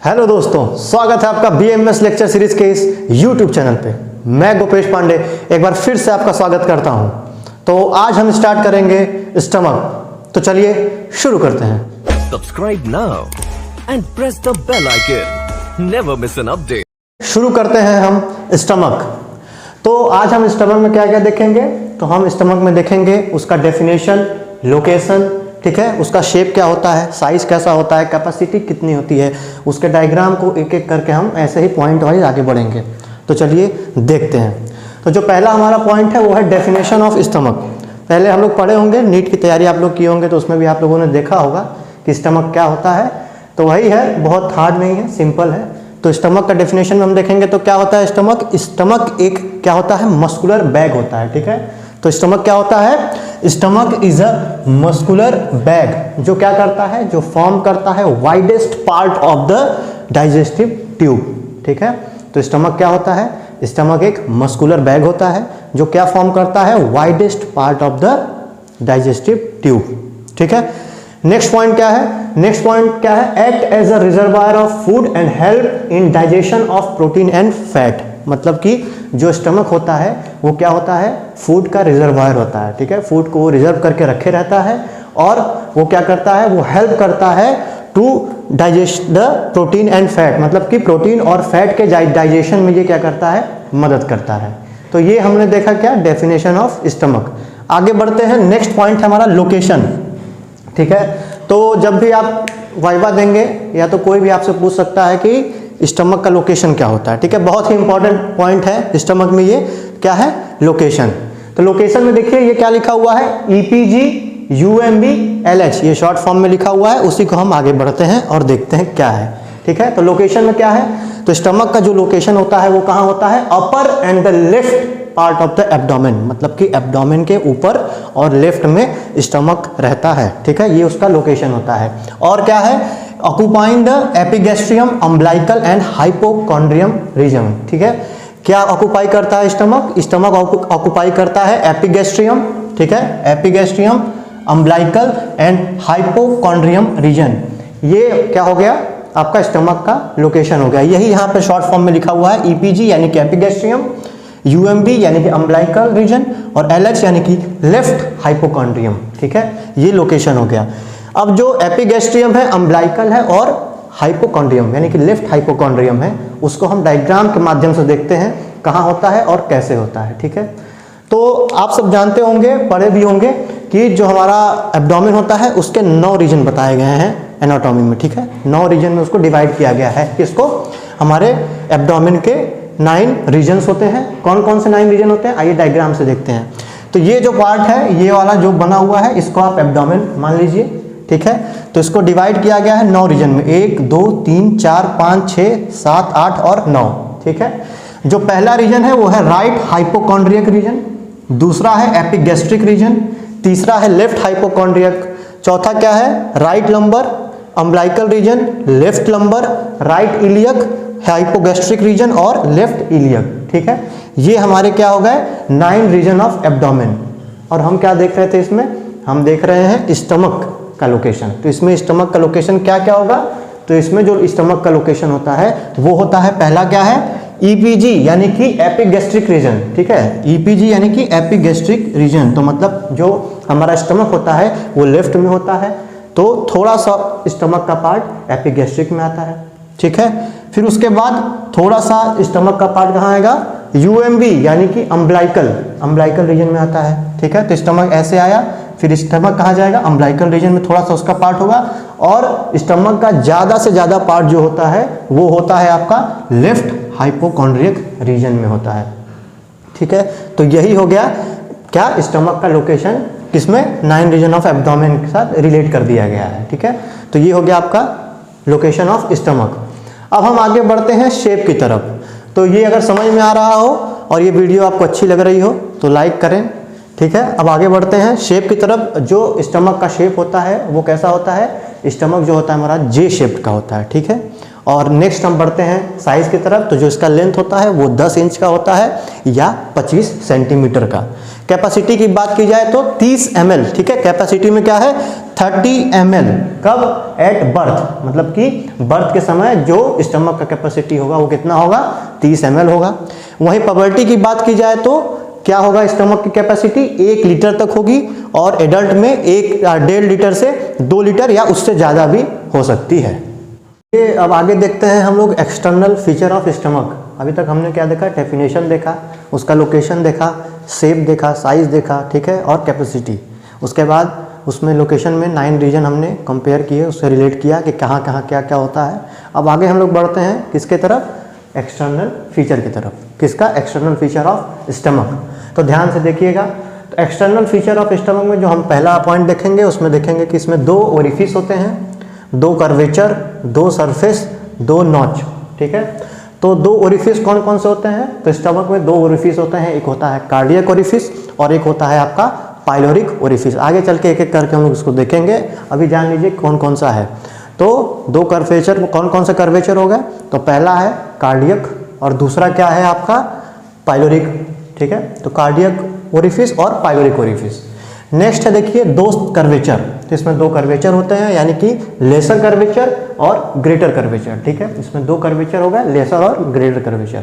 Hello दोस्तों, स्वागत है आपका बीएमएस लेक्चर सीरीज के इस यूट्यूब चैनल पे। मैं गोपेश पांडे एक बार फिर से आपका स्वागत करता हूं। तो आज हम स्टार्ट करेंगे स्टमक। तो चलिए शुरू करते हैं। Subscribe now and press the bell icon, never miss an update. शुरू करते हैं हम स्टमक। तो आज हम स्टमक में क्या क्या देखेंगे? तो हम स्टमक में देखेंगे उसका डेफिनेशन, लोकेशन, ठीक है, उसका शेप क्या होता है, साइज कैसा होता है, कैपेसिटी कितनी होती है, उसके डायग्राम को एक एक करके हम ऐसे ही पॉइंट वाइज आगे बढ़ेंगे। तो चलिए देखते हैं। तो जो पहला हमारा पॉइंट है वो है डेफिनेशन ऑफ स्टमक। पहले हम लोग पढ़े होंगे, नीट की तैयारी आप लोग किए होंगे तो उसमें भी आप लोगों ने देखा होगा कि स्टमक क्या होता है। तो वही है, बहुत हार्ड नहीं है, सिंपल है। तो स्टमक का डेफिनेशन में हम देखेंगे तो क्या होता है स्टमक। स्टमक एक क्या होता है, मस्कुलर बैग होता है, ठीक है। तो स्टमक क्या होता है? Stomach is a muscular bag जो क्या करता है, जो फॉर्म करता है widest part of the digestive tube, ठीक है। तो स्टमक क्या होता है? स्टमक एक मस्कुलर बैग होता है जो क्या फॉर्म करता है, widest part of the digestive tube, ठीक है। नेक्स्ट पॉइंट क्या है? नेक्स्ट पॉइंट क्या है? Act as a reservoir of food and help in digestion of protein and fat. मतलब कि जो स्टमक होता है वो क्या होता है, फूड का रिजर्वायर होता है, ठीक है। फूड को वो रिजर्व करके रखे रहता है और वो क्या करता है, वो हेल्प करता है to digest the protein and fat. मतलब कि प्रोटीन और फैट के डाइजेशन में ये क्या करता है, मदद करता है। तो ये हमने देखा क्या, डेफिनेशन ऑफ स्टमक। आगे बढ़ते हैं, नेक्स्ट पॉइंट है हमारा लोकेशन, ठीक है। तो जब भी आप वाइवा देंगे या तो कोई भी आपसे पूछ सकता है कि स्टमक का लोकेशन क्या होता है, ठीक है। बहुत ही इंपॉर्टेंट पॉइंट है स्टमक में, ये क्या है, लोकेशन। तो लोकेशन में देखिए ये क्या लिखा हुआ है, ईपीजी यूएमबी एलएच, ये शॉर्ट फॉर्म में लिखा हुआ है। उसी को हम आगे बढ़ते हैं और देखते हैं क्या है, ठीक है। तो लोकेशन में क्या है, तो स्टमक का जो लोकेशन होता है वो कहाँ होता है, upper and the left part of the abdomen. मतलब कि एब्डोमेन के ऊपर और लेफ्ट में स्टमक रहता है, ठीक है। ये उसका लोकेशन होता है। और क्या है, occupying the epigastrium, umbilical and hypochondrium region, ठीक है। क्या ऑक्युपाई करता है स्टमक? स्टमक ऑक्युपाई करता है एपिगैस्ट्रियम, ठीक है, epigastrium, umbilical and hypochondrium region. ये क्या हो गया, आपका स्टमक का लोकेशन हो गया। यही यहाँ पे शॉर्ट फॉर्म में लिखा हुआ है, ईपीजी यानी कि एपिगैस्ट्रियम, यूएमबी यानी कि अम्बिलिकल रीजन और एलएच यानी कि लेफ्ट हाइपोकॉन्ड्रियम, ठीक है। ये लोकेशन हो गया। अब जो एपिगैस्ट्रियम है, अम्बिलिकल है और हाइपोकॉन्ड्रियम यानी कि लेफ्ट हाइपोकॉन्ड्रियम है, उसको हम डायग्राम के माध्यम से देखते हैं कहाँ होता है और कैसे होता है, ठीक है। तो आप सब जानते होंगे, पढ़े भी होंगे कि जो हमारा एब्डोमेन होता है उसके 9 रीजन बताए गए हैं एनाटॉमी में, ठीक है। 9 रीजन में उसको डिवाइड किया गया है। किसको? हमारे एब्डोमेन के 9 रीजन्स होते हैं। कौन कौन से 9 रीजन होते हैं, आइए डायग्राम से देखते हैं। तो ये जो पार्ट है, ये वाला जो बना हुआ है, इसको आप एब्डोमेन मान लीजिए, ठीक है। तो इसको डिवाइड किया गया है 9 रीजन में, 1 2 3 4 5 6 7 8 और 9, ठीक है। जो पहला रीजन है वो है राइट हाइपोकॉन्ड्रियक रीजन, दूसरा है एपिगैस्ट्रिक रीजन, तीसरा है लेफ्ट हाइपोकॉन्ड्रियक, चौथा क्या है, right lumbar umbilical region, left lumbar, right iliac, hypogastric region और लेफ्ट इलियक, ठीक है। ये हमारे क्या हो गए, 9 रीजन ऑफ एब्डोमेन। और हम क्या देख रहे थे इसमें, हम देख रहे हैं स्टमक का लोकेशन। तो इसमें स्टमक का लोकेशन क्या क्या होगा, तो इसमें जो स्टमक का लोकेशन होता है वो होता है, पहला क्या है, ईपीजी यानी कि एपिगैस्ट्रिक रीजन, ठीक है। ईपीजी यानी कि एपिगैस्ट्रिक रीजन, तो मतलब जो हमारा स्टमक होता है वो लेफ्ट में होता है, तो थोड़ा सा स्टमक का पार्ट एपिगैस्ट्रिक में आता है, ठीक है। फिर उसके बाद थोड़ा सा स्टमक का पार्ट कहाँ आएगा, यूएमबी यानी कि अम्बिलिकल रीजन में आता है, ठीक है। तो स्टमक ऐसे आया, फिर स्टमक कहाँ जाएगा, अम्बिलिकल रीजन में थोड़ा सा उसका पार्ट होगा। और स्टमक का ज़्यादा से ज़्यादा पार्ट जो होता है वो होता है आपका लेफ्ट हाइपोकॉन्ड्रियक रीजन में होता है, ठीक है। तो यही हो गया क्या, स्टमक का लोकेशन, किसमें, 9 रीजन ऑफ एब्डोमेन के साथ रिलेट कर दिया गया है, ठीक है। तो ये हो गया आपका लोकेशन ऑफ स्टमक। अब हम आगे बढ़ते हैं शेप की तरफ। तो ये अगर समझ में आ रहा हो और ये वीडियो आपको अच्छी लग रही हो तो लाइक करें, ठीक है। अब आगे बढ़ते हैं शेप की तरफ। जो स्टमक का शेप होता है वो कैसा होता है, स्टमक जो होता है हमारा जे शेप्ड का होता है, ठीक है। और नेक्स्ट हम बढ़ते हैं साइज की तरफ। तो जो इसका लेंथ होता है वो 10 इंच का होता है या 25 सेंटीमीटर का। कैपेसिटी की बात की जाए तो 30 ml, ठीक है। कैपेसिटी में क्या है, 30 ml, कब? एट बर्थ, मतलब कि बर्थ के समय जो स्टमक का कैपेसिटी होगा वो कितना होगा? 30 ml होगा। वहीं पबर्टी की बात की जाए तो क्या होगा? स्टमक की कैपेसिटी 1 लीटर तक होगी और एडल्ट में 1.5 लीटर से 2 लीटर या उससे ज़्यादा भी हो सकती है। ये अब आगे देखते हैं हम लोग एक्सटर्नल फीचर ऑफ स्टमक। अभी तक हमने क्या देखा? डेफिनेशन देखा, उसका लोकेशन देखा, शेप देखा, साइज देखा, ठीक है, और कैपेसिटी। उसके बाद उसमें लोकेशन में 9 रीजन हमने कंपेयर किए, उससे रिलेट किया कि कहाँ कहाँ क्या क्या होता है। अब आगे हम लोग बढ़ते हैं किसके तरफ? एक्सटर्नल फीचर की तरफ। किसका? External feature of stomach. तो ध्यान से देखिएगा, तो एक्सटर्नल फीचर ऑफ स्टमक में जो हम पहला पॉइंट देखेंगे उसमें देखेंगे कि इसमें 2 ओरिफिस होते हैं, 2 कर्वेचर, 2 सरफेस, 2 नॉच, ठीक है। तो 2 ओरिफिस कौन कौन से होते हैं? तो स्टमक में 2 ओरिफिस होते हैं, एक होता है कार्डियक ओरिफिस और एक होता है आपका पाइलोरिक ओरिफिस। आगे चल के एक एक करके हम लोग इसको देखेंगे, अभी जान लीजिए कौन कौन सा है। तो 2 कर्वेचर, कौन कौन से कर्वेचर हो गए? तो पहला है कार्डियक और दूसरा क्या है आपका? पाइलोरिक, ठीक है। तो कार्डियक ओरिफिस और पाइलोरिक ओरिफिस। नेक्स्ट है देखिए 2 कर्वेचर, तो इसमें 2 कर्वेचर होते हैं, यानी कि लेसर कर्वेचर और ग्रेटर कर्वेचर, ठीक है। इसमें 2 कर्वेचर हो गए, लेसर और ग्रेटर कर्वेचर।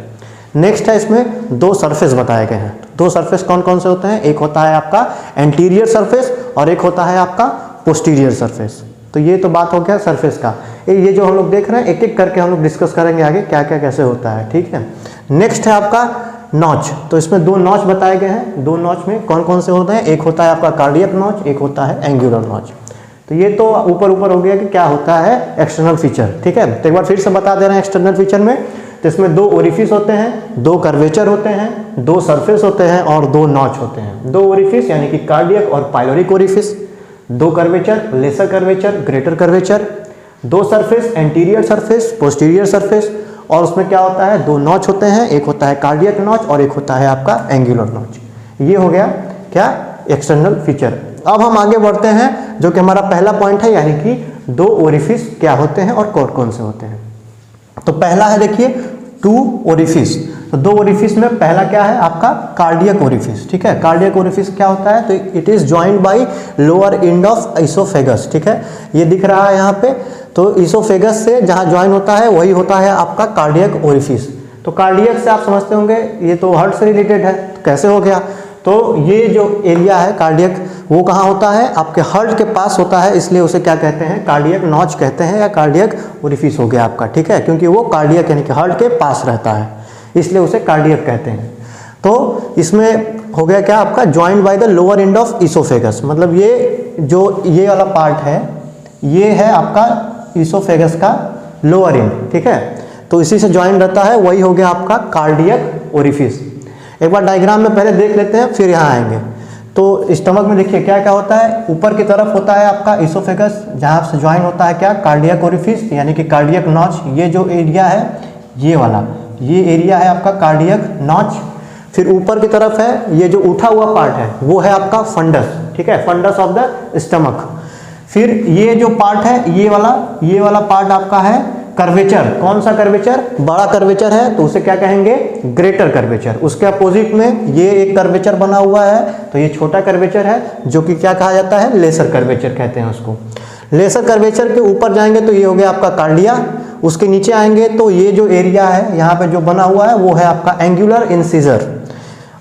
नेक्स्ट है इसमें 2 सरफेस बताए गए हैं। 2 सरफेस कौन कौन से होते हैं? एक होता है आपका एंटीरियर सरफेस और एक होता है आपका पोस्टीरियर सरफेस। तो ये तो बात हो गया सरफेस का। ये जो हम लोग देख रहे हैं एक एक करके हम लोग डिस्कस करेंगे आगे क्या क्या कैसे होता है, ठीक है। नेक्स्ट है आपका नॉच, तो इसमें 2 नॉच बताए गए हैं। 2 नॉच में कौन कौन से होते हैं? एक होता है आपका कार्डियक नॉच, एक होता है एंगुलर नॉच। तो ये तो ऊपर ऊपर हो गया कि क्या होता है एक्सटर्नल फीचर, ठीक है। तो एक बार फिर से बता दे रहे हैं एक्सटर्नल फीचर में, तो इसमें 2 ओरिफिस होते हैं, 2 कर्वेचर होते हैं, 2 सरफेस होते हैं और 2 नॉच होते हैं। 2 ओरिफिस यानी कि कार्डियक और pyloric orifice, 2 curvature, lesser curvature, greater curvature, 2 surface, anterior surface, posterior surface, और उसमें क्या होता है? 2 नॉच होते हैं, एक होता है कार्डियक नॉच और एक होता है आपका एंगुलर नॉच। ये हो गया क्या? External feature. अब हम आगे बढ़ते हैं जो कि हमारा पहला पॉइंट है, यानी कि 2 ओरिफिस क्या होते हैं और कौन कौन से होते हैं। तो पहला है देखिए 2 ओरिफिस। तो 2 ओरिफिस में पहला क्या है आपका? कार्डियक ओरिफिस, ठीक है। कार्डियक ओरिफिस क्या होता है? तो it is joined by lower end of oesophagus, ठीक है। ये दिख रहा है यहाँ पे, तो इसोफेगस से जहाँ ज्वाइन होता है वही होता है आपका कार्डियक ओरिफिस। तो कार्डियक से आप समझते होंगे ये तो हार्ट से रिलेटेड है, तो कैसे हो गया? तो ये जो एरिया है कार्डियक वो कहाँ होता है? आपके हार्ट के पास होता है, इसलिए उसे क्या कहते हैं? कार्डियक नॉच कहते हैं या कार्डियक ओरिफिस हो गया आपका, ठीक है। क्योंकि वो कार्डियक यानी कि हार्ट के पास रहता है, इसलिए उसे कार्डियक कहते हैं। तो इसमें हो गया क्या आपका? Joined by the lower end of oesophagus, मतलब ये जो ये वाला पार्ट है ये है आपका इसोफेगस का लोअर एंड, ठीक है। तो इसी से ज्वाइन रहता है, वही हो गया आपका कार्डियक ओरिफिस। एक बार डायग्राम में पहले देख लेते हैं फिर यहाँ आएंगे। तो स्टमक में देखिए क्या क्या होता है? ऊपर की तरफ होता है आपका इसोफेगस, जहाँ से ज्वाइन होता है क्या? कार्डियक ओरिफिस यानी कि कार्डियक नॉच। ये जो एरिया है ये वाला, ये एरिया है आपका कार्डियक नॉच। फिर ऊपर की तरफ है ये जो उठा हुआ पार्ट है वो है आपका फंडस, ठीक है, फंडस ऑफ द स्टमक। फिर ये जो पार्ट है ये वाला पार्ट आपका है कर्वेचर। कौन सा कर्वेचर? बड़ा कर्वेचर है तो उसे क्या कहेंगे? Greater curvature. उसके अपोजिट में ये एक कर्वेचर बना हुआ है तो ये छोटा कर्वेचर है जो कि क्या कहा जाता है? लेसर कर्वेचर कहते हैं उसको। लेसर कर्वेचर के ऊपर जाएंगे तो ये हो गया आपका कार्डिया। उसके नीचे आएंगे तो ये जो एरिया है यहाँ पे जो बना हुआ है वो है आपका एंगुलर इंसिजर।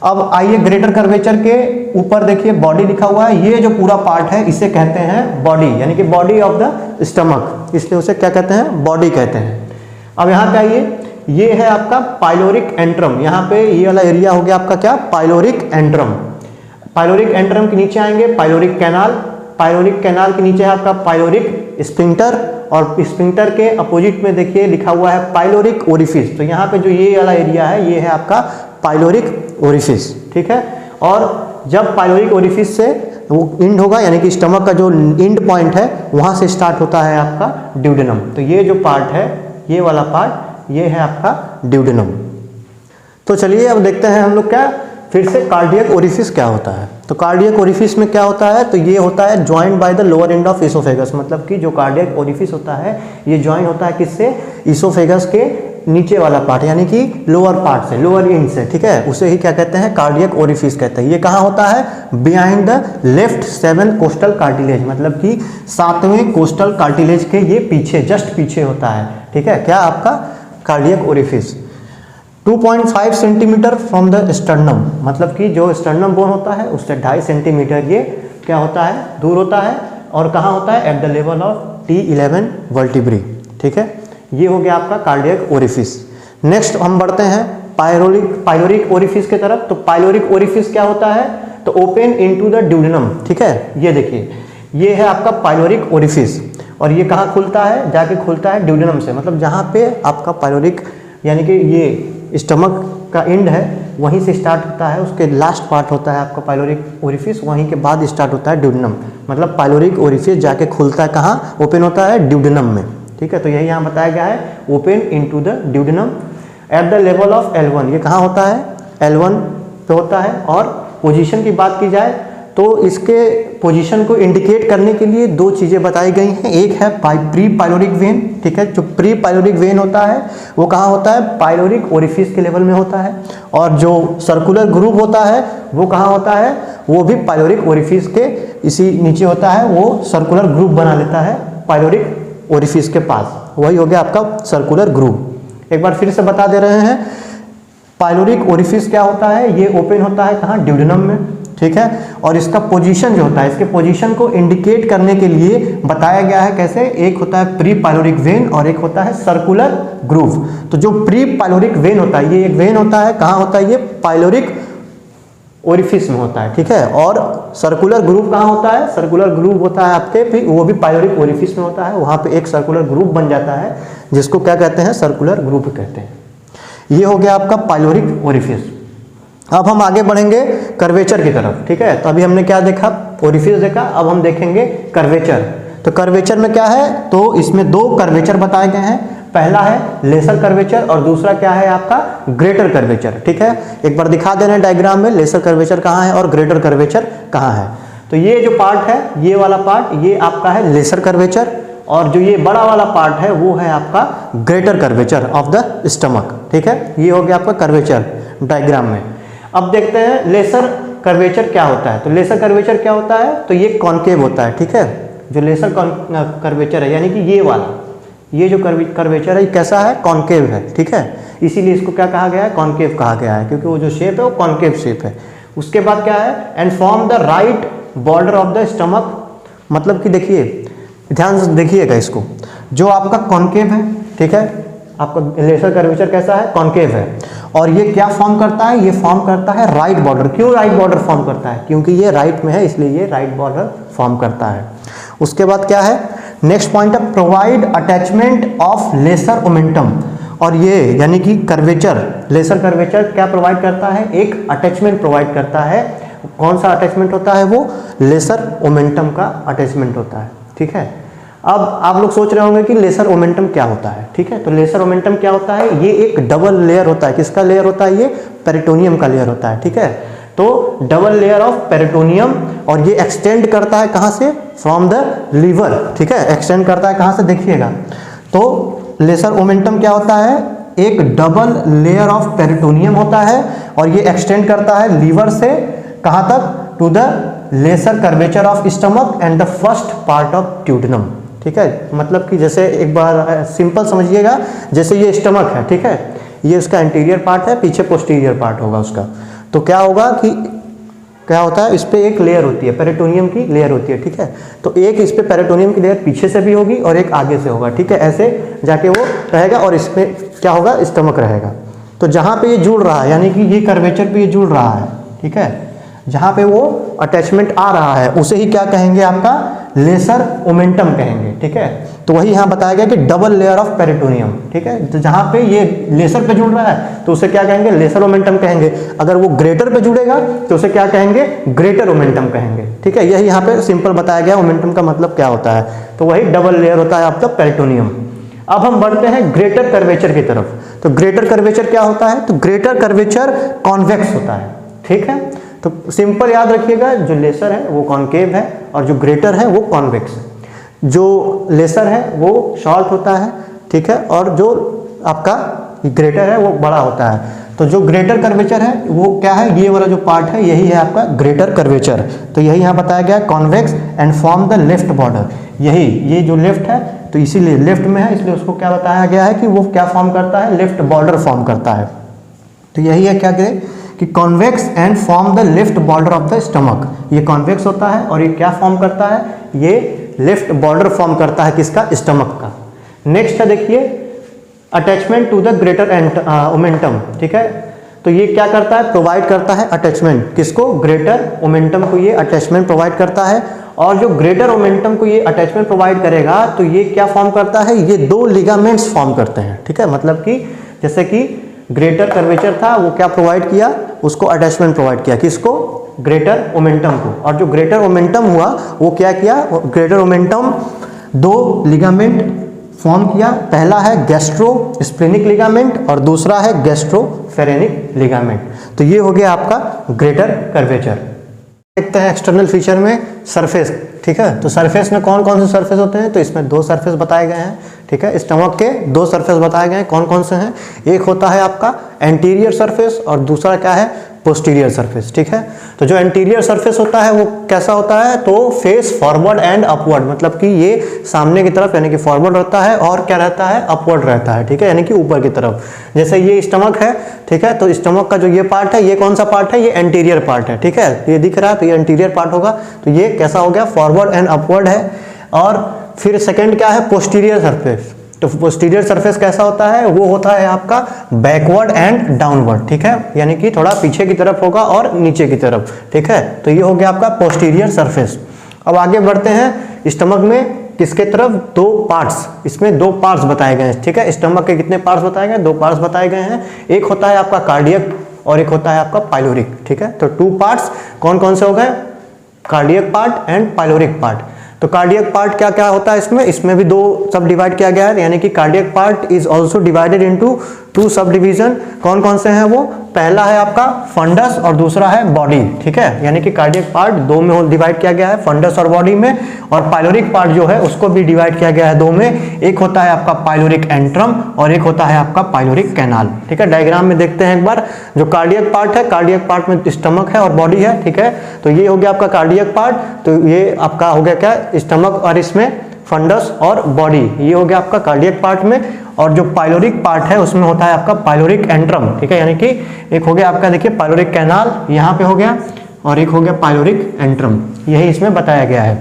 अब आइए ग्रेटर कर्वेचर के ऊपर देखिए बॉडी लिखा हुआ है, ये जो पूरा पार्ट है इसे कहते हैं बॉडी, यानी कि बॉडी ऑफ द स्टमक, इसलिए उसे क्या कहते हैं? बॉडी कहते हैं। अब यहाँ पे आइए, ये है आपका पाइलोरिक एंट्रम। यहाँ पे ये वाला एरिया हो गया आपका क्या? Pyloric antrum. पाइलोरिक एंट्रम के नीचे आएंगे पाइलोरिक कैनाल। पाइलोरिक कैनाल के नीचे है आपका पाइलोरिक स्फिंक्टर और स्फिंक्टर के अपोजिट में देखिए लिखा हुआ है पाइलोरिक ओरिफिस। तो यहाँ पे जो ये वाला एरिया है ये है आपका पाइलोरिक ओरिफिस, ठीक है। और जब पाइलोरिक ओरिफिस से वो इंड होगा यानी कि स्टमक का जो इंड पॉइंट है वहाँ से स्टार्ट होता है आपका ड्यूडेनम। तो ये जो पार्ट है ये वाला पार्ट ये है आपका ड्यूडेनम। तो चलिए अब देखते हैं हम लोग क्या फिर से कार्डियक ओरिफिस क्या होता है। तो कार्डियक ओरिफिस में क्या होता है? तो ये होता है joined by the lower end of oesophagus, मतलब कि जो कार्डियक ओरिफिस होता है ये ज्वाइन होता है किससे? इसोफेगस के नीचे वाला पार्ट यानी कि लोअर पार्ट से, लोअर इंड से, ठीक है, उसे ही क्या कहते हैं, कार्डियक ओरिफिस कहते हैं। ये कहाँ होता है, behind the left 7 costal cartilage, मतलब कि 7वें कोस्टल कार्टिलेज के ये पीछे, जस्ट पीछे होता है, ठीक है, क्या आपका cardiac orifice. 2.5 centimetre from the sternum, मतलब कि जो स्टर्नम बोन होता है उससे 2.5 सेंटीमीटर ये क्या होता है, दूर होता है, और कहाँ होता है, at the level of T11 vertebrae, ठीक है। ये हो गया आपका कार्डियक ओरिफिस। नेक्स्ट हम बढ़ते हैं पाइलोरिक ओरिफिस की तरफ। तो पाइलोरिक ओरिफिस क्या होता है, तो ओपन इनटू द ड्यूडेनम, ठीक है। ये देखिए, ये है आपका पाइलोरिक ओरिफिस, और ये कहाँ खुलता है, जाके खुलता है ड्यूडेनम से, मतलब जहाँ पे आपका पाइलोरिक यानी कि ये स्टमक का एंड है वहीं से स्टार्ट होता है, उसके लास्ट पार्ट होता है आपका पाइलोरिक ओरिफिस, वहीं के बाद स्टार्ट होता है ड्यूडेनम, मतलब पाइलोरिक ओरिफिस जाके खुलता है कहाँ, ओपन होता है ड्यूडेनम में, ठीक है। तो यही यहाँ बताया गया है, open into the duodenum at the level of L1। ये कहाँ होता है, L1 पे होता है। और पोजीशन की बात की जाए तो इसके पोजीशन को इंडिकेट करने के लिए दो चीज़ें बताई गई हैं। एक है प्री पाइलोरिक वेन, ठीक है, जो प्री पाइलोरिक वेन होता है वो कहाँ होता है, पाइलोरिक ओरिफिस के लेवल में होता है, और जो सर्कुलर ग्रूव होता है वो कहाँ होता है, वो भी पाइलोरिक ओरिफिस के इसी नीचे होता है, वो सर्कुलर ग्रूव बना लेता है पाइलोरिक ओरिफिस के पास, वही हो गया आपका सर्कुलर ग्रूव। एक बार फिर से बता दे रहे हैं, पाइलोरिक ओरिफिस क्या होता है, ये ओपन होता है कहाँ, ड्यूडेनम में, ठीक है। और इसका पोजीशन जो होता है, इसके पोजीशन को इंडिकेट करने के लिए बताया गया है कैसे, एक होता है प्री पाइलोरिक वेन और एक होता है सर्कुलर ग्रूव। तो जो प्री पाइलोरिक वेन होता है, ये एक वेन होता है, कहाँ होता है, ये पाइलोरिक ओरिफिस में होता है, ठीक है। और सर्कुलर ग्रूव कहाँ होता है, सर्कुलर ग्रूव होता है आपके, वो भी पाइलोरिक ओरिफिस में होता है, वहाँ पे एक सर्कुलर ग्रूव बन जाता है जिसको क्या कहते हैं, सर्कुलर ग्रूव कहते हैं। ये हो गया आपका पाइलोरिक ओरिफिस। अब हम आगे बढ़ेंगे कर्वेचर की तरफ, ठीक है। तो अभी हमने क्या देखा, ओरिफिस देखा, अब हम देखेंगे कर्वेचर। तो कर्वेचर में क्या है, तो इसमें दो कर्वेचर बताए गए हैं, पहला है लेसर कर्वेचर और दूसरा क्या है आपका ग्रेटर कर्वेचर, ठीक है। एक बार दिखा दे रहे हैं डायग्राम में, लेसर कर्वेचर कहाँ है और ग्रेटर कर्वेचर कहाँ है। तो ये जो पार्ट है, ये वाला पार्ट, ये आपका है लेसर कर्वेचर, और जो ये बड़ा वाला पार्ट है वो है आपका greater curvature of the stomach, ठीक है। ये हो गया आपका कर्वेचर डायग्राम में। अब देखते हैं लेसर कर्वेचर क्या होता है। तो लेसर कर्वेचर क्या होता है, तो ये कॉन्केव होता है, ठीक है। जो लेसर कर्वेचर है यानी कि ये वाला, ये जो कर्वेचर है ये कैसा है, कॉन्केव है, ठीक है। इसीलिए इसको क्या कहा गया है, कॉन्केव कहा गया है, क्योंकि वो जो शेप है वो कॉन्केव शेप है। उसके बाद क्या है, and form the right border of the stomach, मतलब कि देखिए, ध्यान से देखिएगा इसको, जो आपका कॉन्केव है, ठीक है, आपका लेसर कर्वेचर कैसा है, कॉन्केव है, और ये क्या फॉर्म करता है, ये फॉर्म करता है राइट बॉर्डर। क्यों राइट बॉर्डर फॉर्म करता है, क्योंकि ये राइट में है इसलिए ये राइट बॉर्डर फॉर्म करता है। उसके बाद क्या है, नेक्स्ट पॉइंट है provide attachment of lesser omentum, और ये यानी कि कर्वेचर, लेसर कर्वेचर क्या प्रोवाइड करता है, एक अटैचमेंट प्रोवाइड करता है। कौन सा अटैचमेंट होता है, वो लेसर ओमेंटम का अटैचमेंट होता है, ठीक है। अब आप लोग सोच रहे होंगे कि लेसर ओमेंटम क्या होता है, ठीक है। तो लेसर ओमेंटम क्या होता है, ये एक डबल लेयर होता है, किसका लेयर होता है, ये पेरिटोनियम का लेयर होता है, ठीक है। तो डबल लेयर ऑफ पेरिटोनियम, और ये एक्सटेंड करता है कहाँ से, फ्रॉम द लीवर, ठीक है, एक्सटेंड करता है कहाँ से, देखिएगा। तो लेसर ओमेंटम क्या होता है, एक डबल लेयर ऑफ पेरिटोनियम होता है, और ये एक्सटेंड करता है लीवर से कहाँ तक, to the lesser curvature of stomach and the first part of duodenum, ठीक है। मतलब कि जैसे एक बार सिंपल समझिएगा, जैसे ये स्टमक है, ठीक है, ये उसका इंटीरियर पार्ट है, पीछे पोस्टीरियर पार्ट होगा उसका। तो क्या होगा कि क्या होता है, इस पे एक लेयर होती है, पेरिटोनियम की लेयर होती है, ठीक है। तो एक इस पे पेरिटोनियम की लेयर पीछे से भी होगी और एक आगे से होगा, ठीक है, ऐसे जाके वो रहेगा, और इस पे क्या होगा, स्टमक रहेगा। तो जहाँ पे ये जुड़ रहा है, यानी कि ये कर्वेचर पे ये जुड़ रहा है, ठीक है, जहाँ पे वो अटैचमेंट आ रहा है उसे ही क्या कहेंगे, आपका लेसर ओमेंटम कहेंगे, ठीक है। तो वही यहाँ बताया गया कि डबल लेयर ऑफ पेरिटोनियम, ठीक है। तो जहाँ पे ये लेसर पे जुड़ रहा है तो उसे क्या कहेंगे, लेसर ओमेंटम कहेंगे। अगर वो ग्रेटर पे जुड़ेगा तो उसे क्या कहेंगे, ग्रेटर ओमेंटम कहेंगे, ठीक है। यही यहाँ पे सिंपल बताया गया ओमेंटम का मतलब क्या होता है। तो वही डबल लेयर होता है आपका पेरिटोनियम। अब हम बढ़ते हैं ग्रेटर कर्वेचर की तरफ। तो ग्रेटर कर्वेचर क्या होता है, तो ग्रेटर कर्वेचर कॉन्वेक्स होता है, ठीक है। तो सिंपल याद रखिएगा, जो लेसर है वो कॉन्केव है और जो ग्रेटर है वो कॉन्वेक्स है। जो लेसर है वो शॉर्ट होता है, ठीक है, और जो आपका ग्रेटर है वो बड़ा होता है। तो जो ग्रेटर कर्वेचर है वो क्या है, ये वाला जो पार्ट है यही है आपका ग्रेटर कर्वेचर। तो यही यहाँ बताया गया convex and form the left border, यही ये जो लेफ्ट है तो इसीलिए लेफ्ट में है इसलिए उसको क्या बताया गया है कि वो क्या फॉर्म करता है, लेफ्ट बॉर्डर फॉर्म करता है। तो यही है क्या करें कि convex and form the left border of the stomach, ये कॉन्वेक्स होता है और ये क्या फॉर्म करता है, ये लेफ्ट बॉर्डर फॉर्म करता है किसका, स्टमक का। नेक्स्ट है देखिए attachment to the greater omentum, ठीक है। तो ये क्या करता है, प्रोवाइड करता है अटैचमेंट, किसको, ग्रेटर ओमेंटम को ये अटैचमेंट प्रोवाइड करता है। और जो ग्रेटर ओमेंटम को ये अटैचमेंट प्रोवाइड करेगा तो ये क्या फॉर्म करता है, ये दो लिगामेंट्स फॉर्म करते हैं, ठीक है। मतलब कि जैसे कि ग्रेटर कर्वेचर था वो क्या प्रोवाइड किया, उसको अटैचमेंट प्रोवाइड किया, किसको, ग्रेटर ओमेंटम को। और जो ग्रेटर ओमेंटम हुआ वो क्या किया, ग्रेटर ओमेंटम दो लिगामेंट फॉर्म किया, पहला है गैस्ट्रो स्प्लेनिक लिगामेंट और दूसरा है गैस्ट्रोफेरेनिक लिगामेंट। तो ये हो गया आपका ग्रेटर कर्वेचर। देखते हैं एक्सटर्नल फीचर में सरफेस, ठीक है। तो सरफेस में कौन कौन से सरफेस होते हैं, तो इसमें दो सरफेस बताए गए हैं, ठीक है। स्टमक के दो सरफेस बताए गए हैं, कौन कौन से हैं, एक होता है आपका एंटीरियर सरफेस और दूसरा क्या है, पोस्टीरियर सरफेस, ठीक है। तो जो एंटीरियर सरफेस होता है वो कैसा होता है, तो फेस फॉरवर्ड एंड अपवर्ड, मतलब कि ये सामने की तरफ यानी कि फॉरवर्ड रहता है और क्या रहता है, अपवर्ड रहता है, ठीक है, यानी कि ऊपर की तरफ। जैसे ये स्टमक है, ठीक है, तो स्टमक का जो ये पार्ट है, ये कौन सा पार्ट है, ये एंटीरियर पार्ट है, ठीक है, ये दिख रहा है तो ये एंटीरियर पार्ट होगा। तो ये कैसा हो गया, फॉरवर्ड एंड अपवर्ड है। और फिर सेकेंड क्या है, पोस्टीरियर सरफेस। तो पोस्टीरियर सरफेस कैसा होता है, वो होता है आपका बैकवर्ड एंड डाउनवर्ड, ठीक है, यानी कि थोड़ा पीछे की तरफ होगा और नीचे की तरफ, ठीक है। तो ये हो गया आपका पोस्टीरियर सरफेस। अब आगे बढ़ते हैं स्टमक में, किसके तरफ, दो पार्ट्स, इसमें दो पार्ट्स बताए गए हैं, ठीक है। स्टमक के कितने पार्ट्स बताए गए, दो पार्ट्स बताए गए हैं, एक होता है आपका कार्डियक और एक होता है आपका पाइलोरिक, ठीक है। तो टू पार्ट्स कौन कौन से हो गए, cardiac part and pyloric part. तो कार्डियक पार्ट क्या क्या होता है इसमें भी दो सब डिवाइड किया गया है, यानी कि cardiac part is also divided into two sub division. कौन कौन से हैं वो, पहला है आपका फंडस और दूसरा है बॉडी, ठीक है, यानी कि कार्डियक पार्ट दो में डिवाइड किया गया है, फंडस और बॉडी में। और पाइलोरिक पार्ट जो है उसको भी डिवाइड किया गया है दो में, एक होता है आपका पाइलोरिक एंट्रम और एक होता है आपका पाइलोरिक कैनाल, ठीक है। डायग्राम में देखते हैं एक बार, जो कार्डियक पार्ट है, कार्डियक पार्ट में स्टमक है और बॉडी है, ठीक है। तो ये हो गया आपका कार्डियक पार्ट, तो ये आपका हो गया क्या, स्टमक और इसमें फंडस और बॉडी, ये हो गया आपका कार्डियक पार्ट में। और जो पाइलोरिक पार्ट है उसमें होता है आपका पाइलोरिक एंट्रम, ठीक है, यानी कि एक हो गया आपका देखिए पाइलोरिक कैनाल यहाँ पे हो गया और एक हो गया पाइलोरिक एंट्रम, यही इसमें बताया गया है।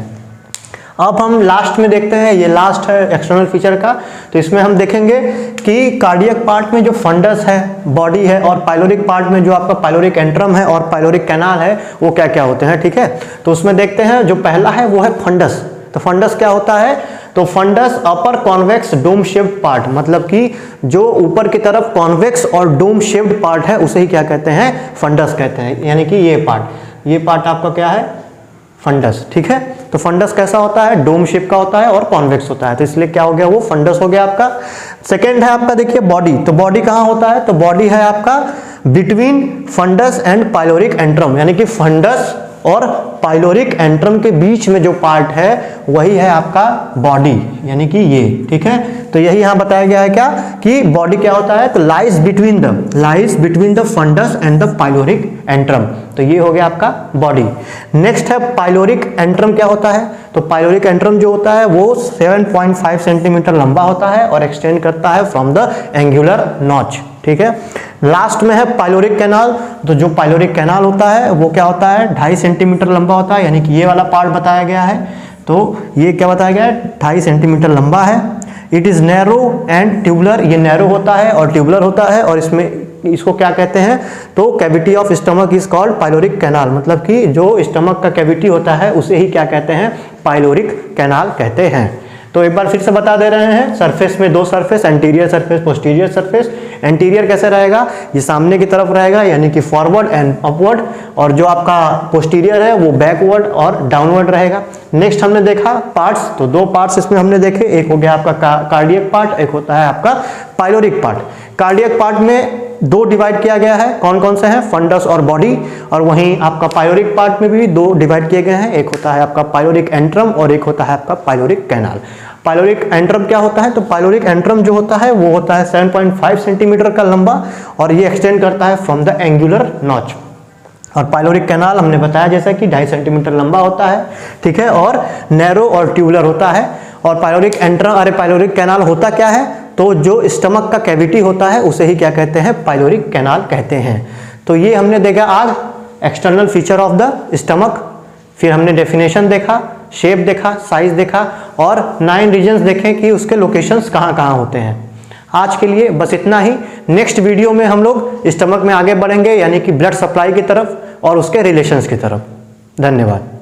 अब हम लास्ट में देखते हैं, ये लास्ट है एक्सटर्नल फीचर का। तो इसमें हम देखेंगे कि कार्डियक पार्ट में जो फंडस है, बॉडी है, और पाइलोरिक पार्ट में जो आपका पाइलोरिक एंट्रम है और पाइलोरिक कैनाल है वो क्या क्या होते हैं, ठीक है। तो उसमें देखते हैं, जो पहला है वो है फंडस। तो फंडस क्या होता है, तो फंडस अपर कॉन्वेक्स डोम शेप्ड पार्ट, मतलब कि जो ऊपर की तरफ कॉन्वेक्स और डोम शेप्ड पार्ट है उसे ही क्या कहते हैं, फंडस कहते हैं, यानी कि ये पार्ट आपका क्या है, फंडस, ठीक है। तो फंडस कैसा होता है, डोम शेप का होता है और कॉन्वेक्स होता है, तो इसलिए क्या हो गया, वो फंडस हो गया आपका। सेकेंड है आपका देखिए बॉडी। तो बॉडी कहाँ होता है, तो बॉडी है आपका between fundus and pyloric antrum, यानी कि फंडस और पाइलोरिक एंट्रम के बीच में जो पार्ट है वही है आपका बॉडी, यानी कि ये, ठीक है। तो यही यहां बताया गया है क्या, कि बॉडी क्या होता है, तो lies between the fundus and the pyloric antrum. तो ये हो गया आपका बॉडी। नेक्स्ट है पाइलोरिक एंट्रम। क्या होता है, तो पाइलोरिक एंट्रम जो होता है वो 7.5 सेंटीमीटर लंबा होता है और एक्सटेंड करता है फ्रॉम द एंगुलर नॉच, ठीक है। लास्ट में है पाइलोरिक कैनाल। तो जो पाइलोरिक कैनाल होता है वो क्या होता है, 2.5 सेंटीमीटर लंबा होता है, यानी कि ये वाला पार्ट बताया गया है। तो ये क्या बताया गया है, 2.5 सेंटीमीटर लंबा है। It is narrow and tubular, ये नैरो होता है और ट्यूबुलर होता है, और इसमें इसको क्या कहते हैं, तो cavity of stomach is called pyloric canal, मतलब कि जो स्टमक का कैविटी होता है उसे ही क्या कहते हैं, पाइलोरिक कैनाल कहते हैं। तो एक बार फिर से बता दे रहे हैं, सरफेस में दो surface, anterior surface, posterior surface. Anterior कैसे रहेगा, ये सामने की तरफ रहेगा, यानी कि फॉरवर्ड एंड अपवर्ड, और जो आपका पोस्टीरियर है वो बैकवर्ड और डाउनवर्ड रहेगा। नेक्स्ट हमने देखा पार्ट्स, तो दो पार्ट्स इसमें हमने देखे, एक हो गया आपका कार्डियक पार्ट, एक होता है आपका पाइलोरिक पार्ट। कार्डियक पार्ट में दो डिवाइड किया गया है, कौन कौन से हैं, फंडस और बॉडी। और वहीं आपका पाइलोरिक पार्ट में भी दो डिवाइड किए गए हैं, एक होता है आपका पाइलोरिक एंट्रम और एक होता है आपका पाइलोरिक कैनाल। पाइलोरिक एंट्रम क्या होता है? तो पाइलोरिक एंट्रम जो होता है वो होता है 7.5 सेंटीमीटर का लंबा और ये एक्सटेंड करता है फ्रॉम द एंगुलर नॉच। और पाइलोरिक कैनाल हमने बताया जैसा कि 2.5 सेंटीमीटर लंबा होता है, ठीक है, और नैरो और ट्यूबुलर होता है। और पाइलोरिक पाइलोरिक कैनाल होता क्या है? तो जो स्टमक का कैविटी होता है उसे ही क्या कहते हैं? पाइलोरिक कैनाल कहते हैं। तो ये हमने देखा आज external feature of the stomach, फिर हमने डेफिनेशन देखा, शेप देखा, साइज देखा और 9 रीजन्स देखे कि उसके लोकेशंस कहाँ कहाँ होते हैं। आज के लिए बस इतना ही। नेक्स्ट वीडियो में हम लोग स्टमक में आगे बढ़ेंगे, यानी कि ब्लड सप्लाई की तरफ और उसके रिलेशंस की तरफ। धन्यवाद।